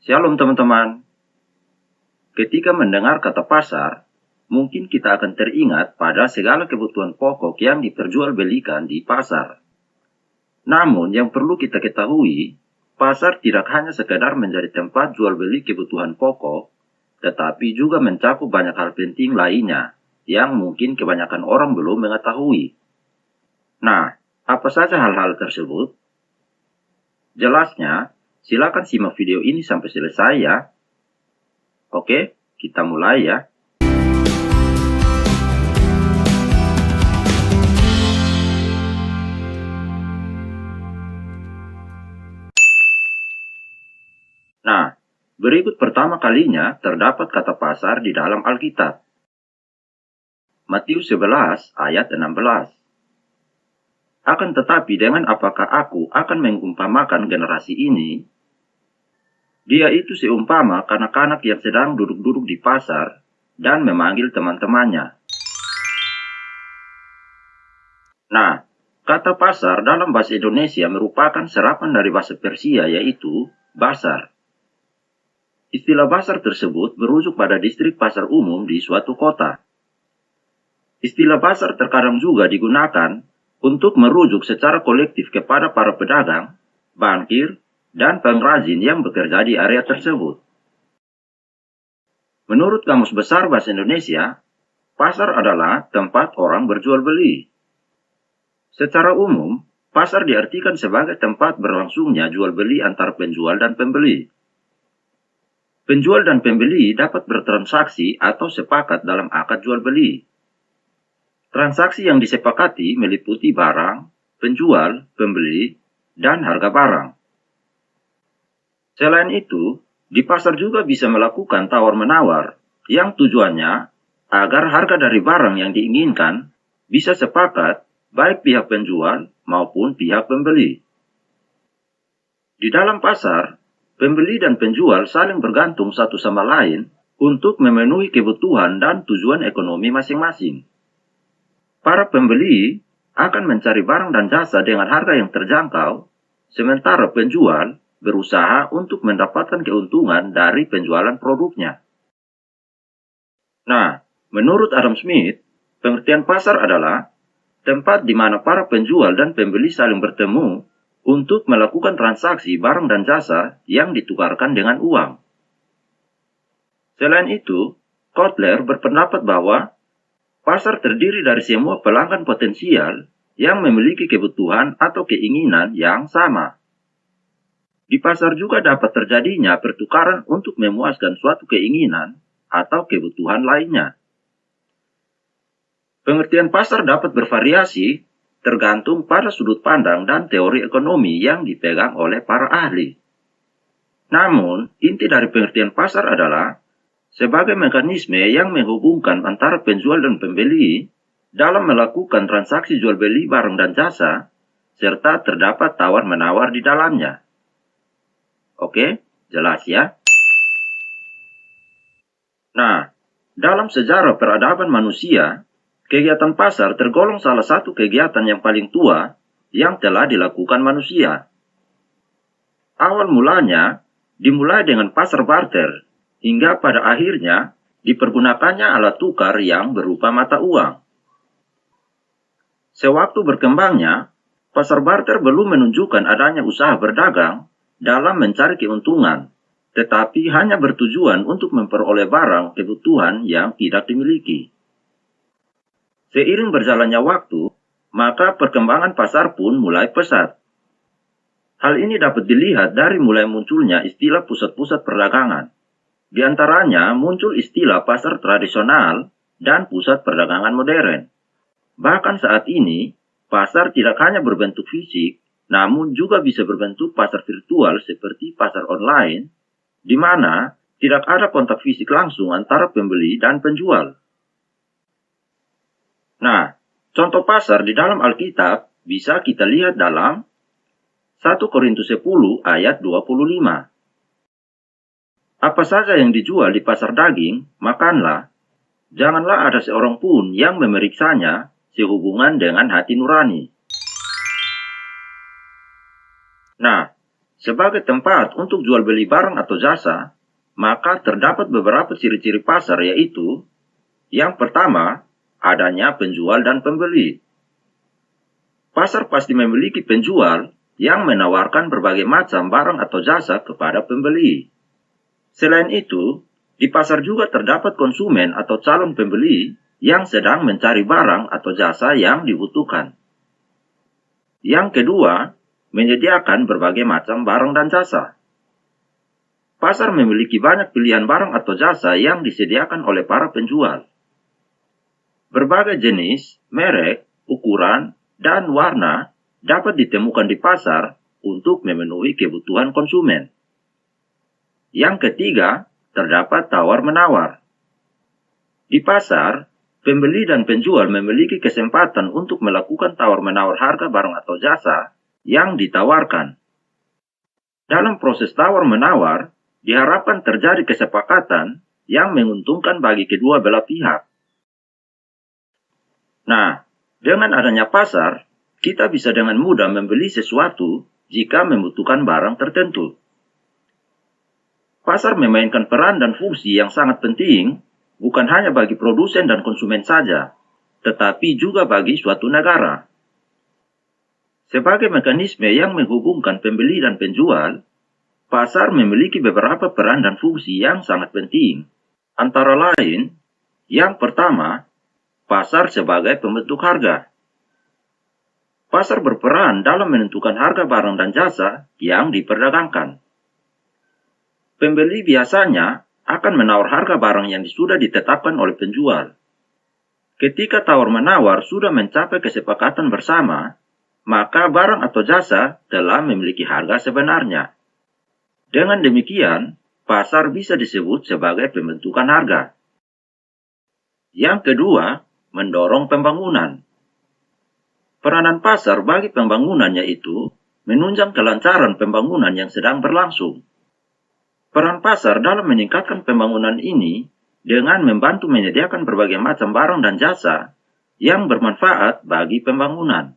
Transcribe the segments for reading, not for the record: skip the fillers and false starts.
Shalom teman-teman. Ketika mendengar kata pasar, mungkin kita akan teringat pada segala kebutuhan pokok yang diperjualbelikan di pasar. Namun yang perlu kita ketahui, pasar tidak hanya sekedar menjadi tempat jual beli kebutuhan pokok, tetapi juga mencakup banyak hal penting lainnya yang mungkin kebanyakan orang belum mengetahui. Nah, apa saja hal-hal tersebut? Jelasnya, silakan simak video ini sampai selesai ya. Oke, kita mulai ya. Nah, berikut pertama kalinya terdapat kata pasar di dalam Alkitab. Matius 11 ayat 16. Akan tetapi dengan apakah aku akan mengumpamakan generasi ini? Dia itu seumpama kanak-kanak yang sedang duduk-duduk di pasar dan memanggil teman-temannya. Nah, kata pasar dalam bahasa Indonesia merupakan serapan dari bahasa Persia yaitu basar. Istilah basar tersebut merujuk pada distrik pasar umum di suatu kota. Istilah pasar terkadang juga digunakan untuk merujuk secara kolektif kepada para pedagang, bankir, dan pengrajin yang bekerja di area tersebut. Menurut Kamus Besar Bahasa Indonesia, pasar adalah tempat orang berjual beli. Secara umum, pasar diartikan sebagai tempat berlangsungnya jual beli antara penjual dan pembeli. Penjual dan pembeli dapat bertransaksi atau sepakat dalam akad jual beli. Transaksi yang disepakati meliputi barang, penjual, pembeli, dan harga barang. Selain itu, di pasar juga bisa melakukan tawar-menawar yang tujuannya agar harga dari barang yang diinginkan bisa sepakat baik pihak penjual maupun pihak pembeli. Di dalam pasar, pembeli dan penjual saling bergantung satu sama lain untuk memenuhi kebutuhan dan tujuan ekonomi masing-masing. Para pembeli akan mencari barang dan jasa dengan harga yang terjangkau, sementara penjual berusaha untuk mendapatkan keuntungan dari penjualan produknya. Nah, menurut Adam Smith, pengertian pasar adalah tempat di mana para penjual dan pembeli saling bertemu untuk melakukan transaksi barang dan jasa yang ditukarkan dengan uang. Selain itu, Kotler berpendapat bahwa pasar terdiri dari semua pelanggan potensial yang memiliki kebutuhan atau keinginan yang sama. Di pasar juga dapat terjadinya pertukaran untuk memuaskan suatu keinginan atau kebutuhan lainnya. Pengertian pasar dapat bervariasi tergantung pada sudut pandang dan teori ekonomi yang dipegang oleh para ahli. Namun, inti dari pengertian pasar adalah sebagai mekanisme yang menghubungkan antara penjual dan pembeli dalam melakukan transaksi jual beli barang dan jasa, serta terdapat tawar-menawar di dalamnya. Oke, jelas ya? Nah, dalam sejarah peradaban manusia, kegiatan pasar tergolong salah satu kegiatan yang paling tua yang telah dilakukan manusia. Awal mulanya dimulai dengan pasar barter, hingga pada akhirnya dipergunakannya alat tukar yang berupa mata uang. Sewaktu berkembangnya, pasar barter belum menunjukkan adanya usaha berdagang dalam mencari keuntungan, tetapi hanya bertujuan untuk memperoleh barang kebutuhan yang tidak dimiliki. Seiring berjalannya waktu, maka perkembangan pasar pun mulai pesat. Hal ini dapat dilihat dari mulai munculnya istilah pusat-pusat perdagangan. Di antaranya muncul istilah pasar tradisional dan pusat perdagangan modern. Bahkan saat ini, pasar tidak hanya berbentuk fisik, namun juga bisa berbentuk pasar virtual seperti pasar online, di mana tidak ada kontak fisik langsung antara pembeli dan penjual. Nah, contoh pasar di dalam Alkitab bisa kita lihat dalam 1 Korintus 10 ayat 25. Apa saja yang dijual di pasar daging, makanlah. Janganlah ada seorang pun yang memeriksanya sehubungan dengan hati nurani. Nah, Sebagai tempat untuk jual beli barang atau jasa, maka terdapat beberapa ciri-ciri pasar, yaitu yang pertama, adanya penjual dan pembeli. Pasar pasti memiliki penjual yang menawarkan berbagai macam barang atau jasa kepada pembeli. Selain itu, di pasar juga terdapat konsumen atau calon pembeli yang sedang mencari barang atau jasa yang dibutuhkan. Yang kedua, menyediakan berbagai macam barang dan jasa. Pasar memiliki banyak pilihan barang atau jasa yang disediakan oleh para penjual. Berbagai jenis, merek, ukuran, dan warna dapat ditemukan di pasar untuk memenuhi kebutuhan konsumen. Yang ketiga, terdapat tawar-menawar. Di pasar, pembeli dan penjual memiliki kesempatan untuk melakukan tawar-menawar harga barang atau jasa yang ditawarkan. Dalam proses tawar-menawar, diharapkan terjadi kesepakatan yang menguntungkan bagi kedua belah pihak. Nah, dengan adanya pasar, kita bisa dengan mudah membeli sesuatu jika membutuhkan barang tertentu. Pasar memainkan peran dan fungsi yang sangat penting, bukan hanya bagi produsen dan konsumen saja, tetapi juga bagi suatu negara. Sebagai mekanisme yang menghubungkan pembeli dan penjual, pasar memiliki beberapa peran dan fungsi yang sangat penting. Antara lain, yang pertama, pasar sebagai pembentuk harga. Pasar berperan dalam menentukan harga barang dan jasa yang diperdagangkan. Pembeli biasanya akan menawar harga barang yang sudah ditetapkan oleh penjual. Ketika tawar-menawar sudah mencapai kesepakatan bersama, maka barang atau jasa telah memiliki harga sebenarnya. Dengan demikian, pasar bisa disebut sebagai pembentukan harga. Yang kedua, mendorong pembangunan. Peranan pasar bagi pembangunan yaitu menunjang kelancaran pembangunan yang sedang berlangsung. Peran pasar dalam meningkatkan pembangunan ini dengan membantu menyediakan berbagai macam barang dan jasa yang bermanfaat bagi pembangunan.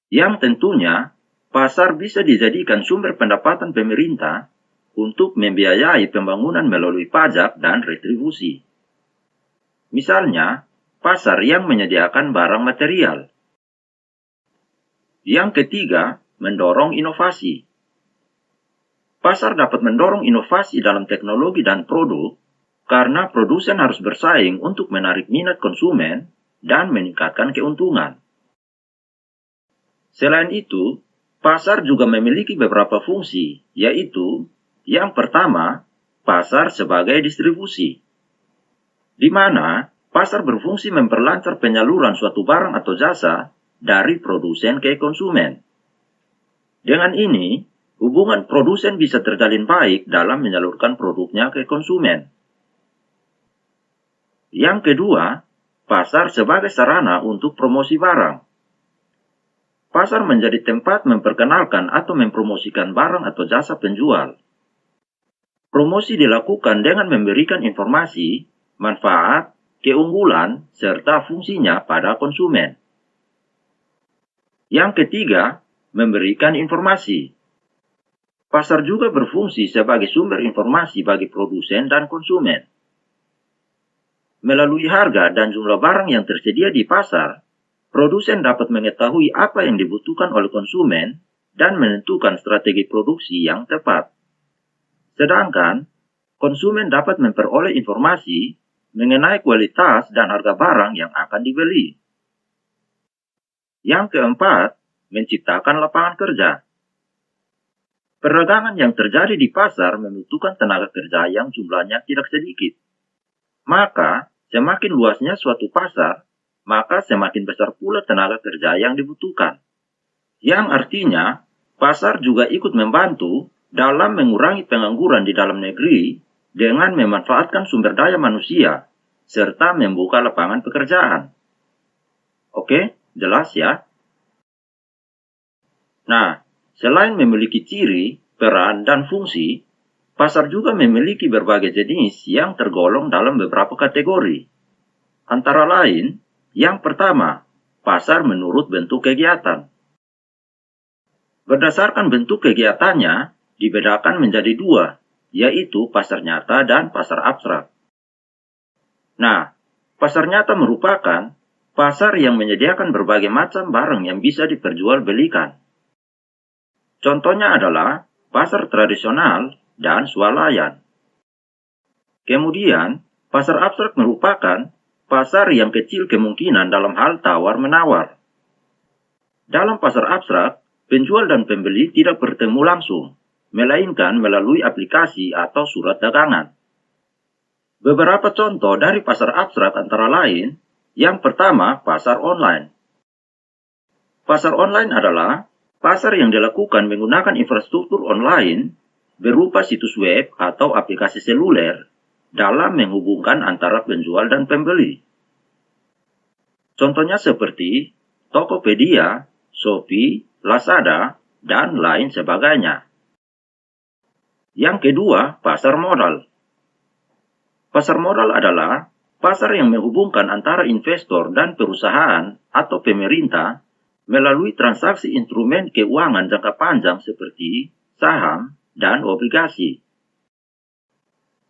Yang tentunya, pasar bisa dijadikan sumber pendapatan pemerintah untuk membiayai pembangunan melalui pajak dan retribusi. Misalnya, pasar yang menyediakan barang material. Yang ketiga, mendorong inovasi. Pasar dapat mendorong inovasi dalam teknologi dan produk karena produsen harus bersaing untuk menarik minat konsumen dan meningkatkan keuntungan. Selain itu, pasar juga memiliki beberapa fungsi, yaitu yang pertama, pasar sebagai distribusi, di mana pasar berfungsi memperlancar penyaluran suatu barang atau jasa dari produsen ke konsumen. Dengan ini, hubungan produsen bisa terjalin baik dalam menyalurkan produknya ke konsumen. Yang kedua, pasar sebagai sarana untuk promosi barang. Pasar menjadi tempat memperkenalkan atau mempromosikan barang atau jasa penjual. Promosi dilakukan dengan memberikan informasi, manfaat, keunggulan, serta fungsinya pada konsumen. Yang ketiga, memberikan informasi. Pasar juga berfungsi sebagai sumber informasi bagi produsen dan konsumen. Melalui harga dan jumlah barang yang tersedia di pasar, produsen dapat mengetahui apa yang dibutuhkan oleh konsumen dan menentukan strategi produksi yang tepat. Sedangkan, konsumen dapat memperoleh informasi mengenai kualitas dan harga barang yang akan dibeli. Yang keempat, menciptakan lapangan kerja. Perdagangan yang terjadi di pasar membutuhkan tenaga kerja yang jumlahnya tidak sedikit. Maka, semakin luasnya suatu pasar, maka semakin besar pula tenaga kerja yang dibutuhkan. Yang artinya, pasar juga ikut membantu dalam mengurangi pengangguran di dalam negeri dengan memanfaatkan sumber daya manusia, serta membuka lapangan pekerjaan. Oke, jelas ya? Nah, selain memiliki ciri, peran, dan fungsi, pasar juga memiliki berbagai jenis yang tergolong dalam beberapa kategori. Antara lain, yang pertama, pasar menurut bentuk kegiatan. Berdasarkan bentuk kegiatannya, dibedakan menjadi dua, yaitu pasar nyata dan pasar abstrak. Nah, pasar nyata merupakan pasar yang menyediakan berbagai macam barang yang bisa diperjualbelikan. Contohnya adalah pasar tradisional dan swalayan. Kemudian, pasar abstrak merupakan pasar yang kecil kemungkinan dalam hal tawar-menawar. Dalam pasar abstrak, penjual dan pembeli tidak bertemu langsung, melainkan melalui aplikasi atau surat dagangan. Beberapa contoh dari pasar abstrak antara lain, yang pertama, pasar online. Pasar online adalah pasar yang dilakukan menggunakan infrastruktur online berupa situs web atau aplikasi seluler dalam menghubungkan antara penjual dan pembeli. Contohnya seperti Tokopedia, Shopee, Lazada, dan lain sebagainya. Yang kedua, pasar modal. Pasar modal adalah pasar yang menghubungkan antara investor dan perusahaan atau pemerintah melalui transaksi instrumen keuangan jangka panjang seperti saham dan obligasi.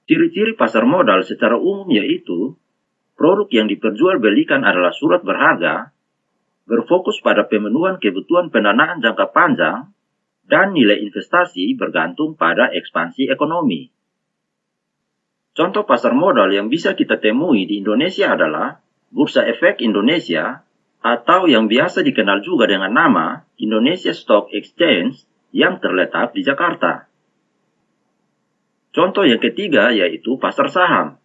Ciri-ciri pasar modal secara umum yaitu produk yang diperjualbelikan adalah surat berharga, berfokus pada pemenuhan kebutuhan pendanaan jangka panjang, dan nilai investasi bergantung pada ekspansi ekonomi. Contoh pasar modal yang bisa kita temui di Indonesia adalah Bursa Efek Indonesia atau yang biasa dikenal juga dengan nama Indonesia Stock Exchange yang terletak di Jakarta. Contoh yang ketiga yaitu pasar saham.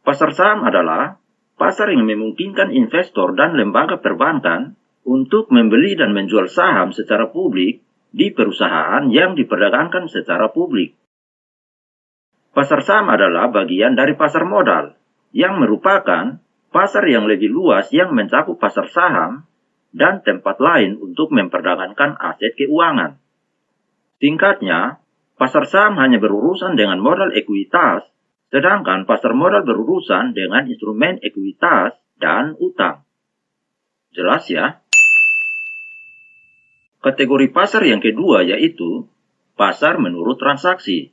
Pasar saham adalah pasar yang memungkinkan investor dan lembaga perbankan untuk membeli dan menjual saham secara publik di perusahaan yang diperdagangkan secara publik. Pasar saham adalah bagian dari pasar modal, yang merupakan pasar yang lebih luas yang mencakup pasar saham dan tempat lain untuk memperdagangkan aset keuangan. Singkatnya, pasar saham hanya berurusan dengan modal ekuitas, sedangkan pasar modal berurusan dengan instrumen ekuitas dan utang. Jelas ya? Kategori pasar yang kedua yaitu pasar menurut transaksi.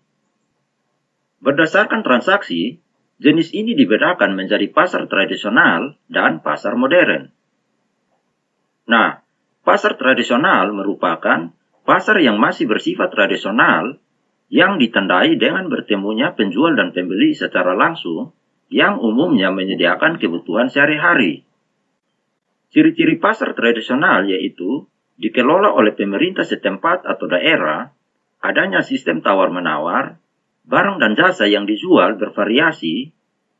Berdasarkan transaksi, jenis ini dibedakan menjadi pasar tradisional dan pasar modern. Nah, pasar tradisional merupakan pasar yang masih bersifat tradisional yang ditandai dengan bertemunya penjual dan pembeli secara langsung yang umumnya menyediakan kebutuhan sehari-hari. Ciri-ciri pasar tradisional yaitu dikelola oleh pemerintah setempat atau daerah, adanya sistem tawar-menawar, barang dan jasa yang dijual bervariasi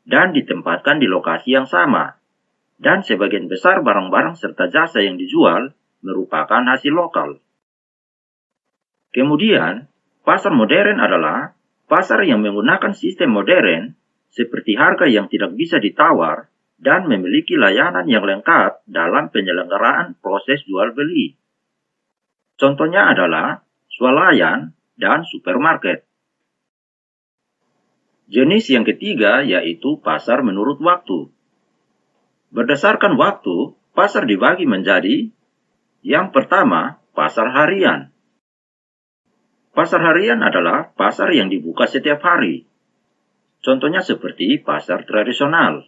dan ditempatkan di lokasi yang sama, dan sebagian besar barang-barang serta jasa yang dijual merupakan hasil lokal. Kemudian, pasar modern adalah pasar yang menggunakan sistem modern seperti harga yang tidak bisa ditawar dan memiliki layanan yang lengkap dalam penyelenggaraan proses jual-beli. Contohnya adalah swalayan dan supermarket. Jenis yang ketiga yaitu pasar menurut waktu. Berdasarkan waktu, pasar dibagi menjadi yang pertama, pasar harian. Pasar harian adalah pasar yang dibuka setiap hari. Contohnya seperti pasar tradisional.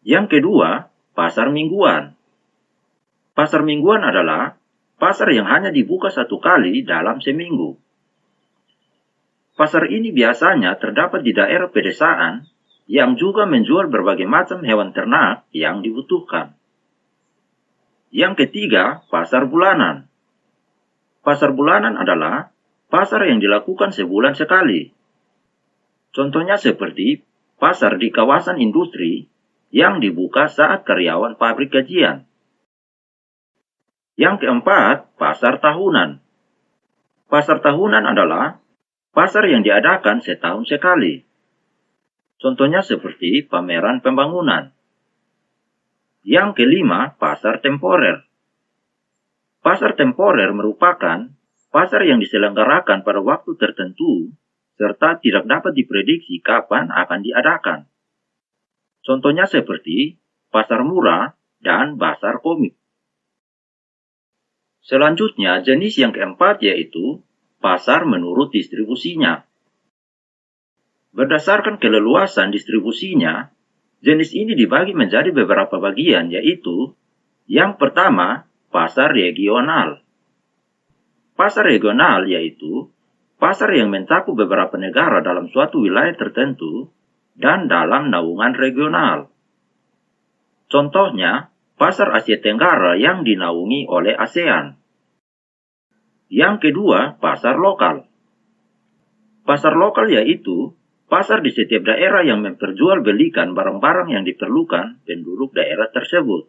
Yang kedua, pasar mingguan. Pasar mingguan adalah pasar yang hanya dibuka satu kali dalam seminggu. Pasar ini biasanya terdapat di daerah pedesaan yang juga menjual berbagai macam hewan ternak yang dibutuhkan. Yang ketiga, pasar bulanan. Pasar bulanan adalah pasar yang dilakukan sebulan sekali. Contohnya seperti pasar di kawasan industri yang dibuka saat karyawan pabrik gajian. Yang keempat, pasar tahunan. Pasar tahunan adalah pasar yang diadakan setahun sekali. Contohnya seperti pameran pembangunan. Yang kelima, pasar temporer. Pasar temporer merupakan pasar yang diselenggarakan pada waktu tertentu serta tidak dapat diprediksi kapan akan diadakan. Contohnya seperti pasar murah dan pasar komik. Selanjutnya, jenis yang keempat yaitu pasar menurut distribusinya. Berdasarkan keleluasan distribusinya, jenis ini dibagi menjadi beberapa bagian, yaitu yang pertama, pasar regional. Pasar regional yaitu pasar yang mencakup beberapa negara dalam suatu wilayah tertentu dan dalam naungan regional. Contohnya, pasar Asia Tenggara yang dinaungi oleh ASEAN. Yang kedua, pasar lokal. Pasar lokal yaitu pasar di setiap daerah yang memperjualbelikan barang-barang yang diperlukan penduduk daerah tersebut.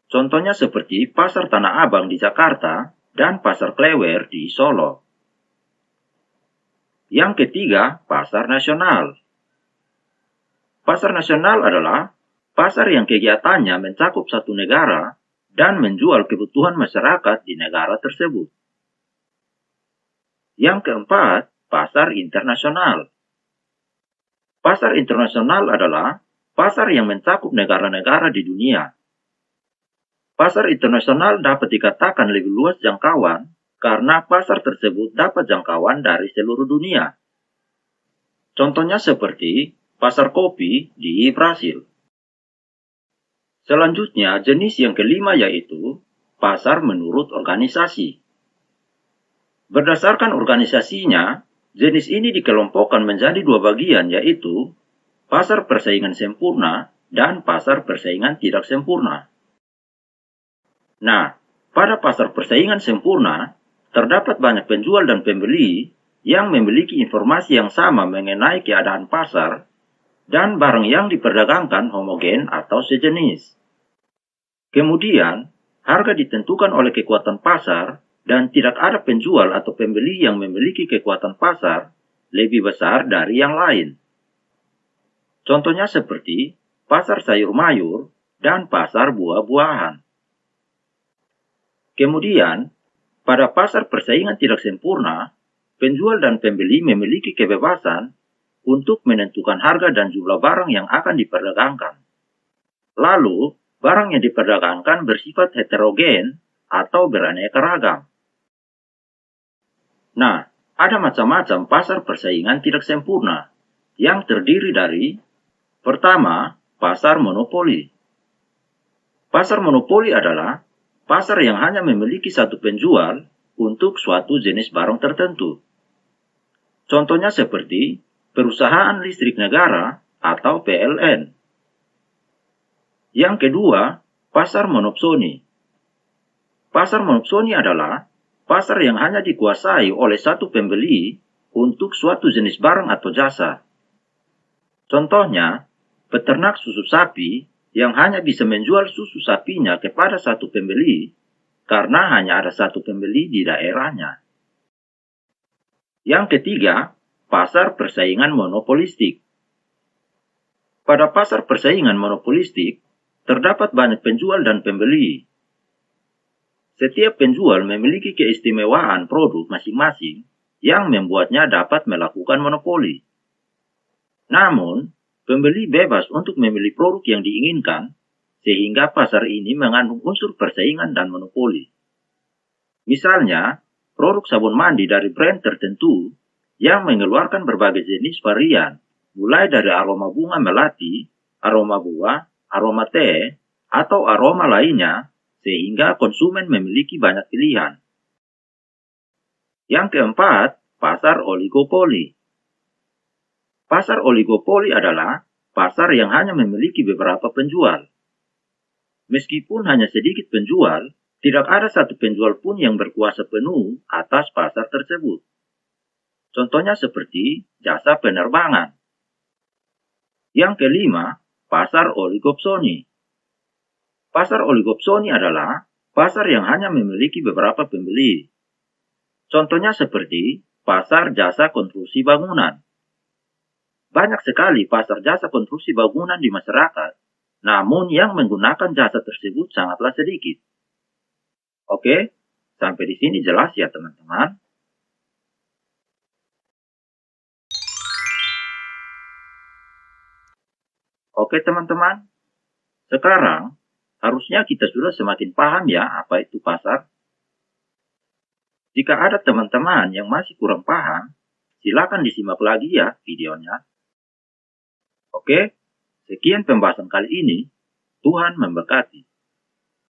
Contohnya seperti pasar Tanah Abang di Jakarta dan pasar Klewer di Solo. Yang ketiga, pasar nasional. Pasar nasional adalah pasar yang kegiatannya mencakup satu negara dan menjual kebutuhan masyarakat di negara tersebut. Yang keempat, pasar internasional. Pasar internasional adalah pasar yang mencakup negara-negara di dunia. Pasar internasional dapat dikatakan lebih luas jangkauan karena pasar tersebut dapat jangkauan dari seluruh dunia. Contohnya seperti pasar kopi di Brasil. Selanjutnya, jenis yang kelima yaitu pasar menurut organisasi. Berdasarkan organisasinya, jenis ini dikelompokkan menjadi dua bagian, yaitu pasar persaingan sempurna dan pasar persaingan tidak sempurna. Nah, pada pasar persaingan sempurna, terdapat banyak penjual dan pembeli yang memiliki informasi yang sama mengenai keadaan pasar dan barang yang diperdagangkan homogen atau sejenis. Kemudian, harga ditentukan oleh kekuatan pasar dan tidak ada penjual atau pembeli yang memiliki kekuatan pasar lebih besar dari yang lain. Contohnya seperti pasar sayur mayur dan pasar buah-buahan. Kemudian, pada pasar persaingan tidak sempurna, penjual dan pembeli memiliki kebebasan untuk menentukan harga dan jumlah barang yang akan diperdagangkan. Lalu, barang yang diperdagangkan bersifat heterogen atau beraneka ragam. Nah, ada macam-macam pasar persaingan tidak sempurna yang terdiri dari pertama, pasar monopoli. Pasar monopoli adalah pasar yang hanya memiliki satu penjual untuk suatu jenis barang tertentu. Contohnya seperti perusahaan listrik negara atau PLN. Yang kedua, pasar monopsoni. Pasar monopsoni adalah pasar yang hanya dikuasai oleh satu pembeli untuk suatu jenis barang atau jasa. Contohnya, peternak susu sapi yang hanya bisa menjual susu sapinya kepada satu pembeli karena hanya ada satu pembeli di daerahnya. Yang ketiga, pasar persaingan monopolistik. Pada pasar persaingan monopolistik, terdapat banyak penjual dan pembeli. Setiap penjual memiliki keistimewaan produk masing-masing yang membuatnya dapat melakukan monopoli. Namun, pembeli bebas untuk memilih produk yang diinginkan, sehingga pasar ini mengandung unsur persaingan dan monopoli. Misalnya, produk sabun mandi dari brand tertentu yang mengeluarkan berbagai jenis varian, mulai dari aroma bunga melati, aroma buah, aroma teh, atau aroma lainnya, sehingga konsumen memiliki banyak pilihan. Yang keempat, pasar oligopoli. Pasar oligopoli adalah pasar yang hanya memiliki beberapa penjual. Meskipun hanya sedikit penjual, tidak ada satu penjual pun yang berkuasa penuh atas pasar tersebut. Contohnya seperti jasa penerbangan. Yang kelima, pasar oligopsoni. Pasar oligopsoni adalah pasar yang hanya memiliki beberapa pembeli. Contohnya seperti pasar jasa konstruksi bangunan. Banyak sekali pasar jasa konstruksi bangunan di masyarakat, namun yang menggunakan jasa tersebut sangatlah sedikit. Oke, sampai di sini jelas ya teman-teman. Oke teman-teman, sekarang harusnya kita sudah semakin paham ya apa itu pasar. Jika ada teman-teman yang masih kurang paham, silakan disimak lagi ya videonya. Oke, sekian pembahasan kali ini. Tuhan memberkati.